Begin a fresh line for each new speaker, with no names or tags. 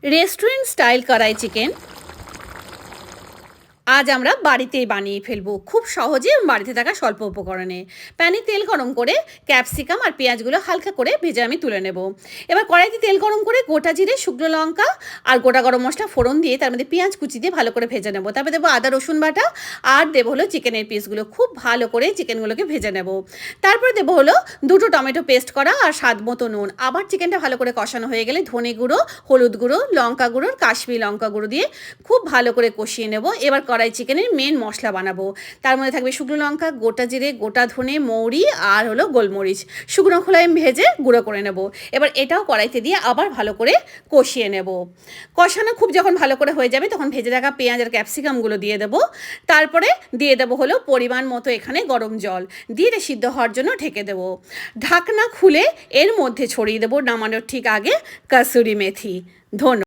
Restaurant style কড়াই chicken আজ আমরা বাড়িতেই বানিয়ে ফেলবো, খুব সহজে এবং বাড়িতে থাকা স্বল্প উপকরণে। প্যানে তেল গরম করে ক্যাপসিকাম আর পেঁয়াজগুলো হালকা করে ভেজে আমি তুলে নেব। এবার কড়াইতে তেল গরম করে গোটা জিরে, শুকনো লঙ্কা আর গোটা গরম মশলা ফোড়ন দিয়ে তার মধ্যে পেঁয়াজ কুচি দিয়ে ভালো করে ভেজে নেব। তারপরে দেবো আদা রসুন বাটা আর দেবো হলো চিকেনের পিসগুলো, খুব ভালো করে চিকেনগুলোকে ভেজে নেব। তারপরে দেবো হলো দুটো টমেটো পেস্ট করা আর স্বাদ মতো নুন। আবার চিকেনটা ভালো করে কষানো হয়ে গেলে ধনে গুঁড়ো, হলুদ গুঁড়ো, লঙ্কা গুঁড়ো, কাশ্মীরি লঙ্কা গুঁড়ো দিয়ে খুব ভালো করে কষিয়ে নেব। এবার কড়াই চিকেনের মেন মশলা বানাবো। তার মধ্যে থাকবে শুকনো লঙ্কা, গোটা জিরে, গোটা ধনে, মৌরি আর হলো গোলমরিচ। শুকনো খোলায় ভেজে গুঁড়ো করে নেব। এবার এটাও কড়াইতে দিয়ে আবার ভালো করে কষিয়ে নেব। কষানো খুব যখন ভালো করে হয়ে যাবে তখন ভেজে রাখা পেঁয়াজ আর ক্যাপসিকামগুলো দিয়ে দেবো। তারপরে দিয়ে দেবো হলো পরিমাণ মতো এখানে গরম জল দিয়ে এটা সিদ্ধ হওয়ার জন্য ঢেকে দেবো। ঢাকনা খুলে এর মধ্যে ছড়িয়ে দেবো নামানোর ঠিক আগে কাসুরি মেথি। ধন্যবাদ।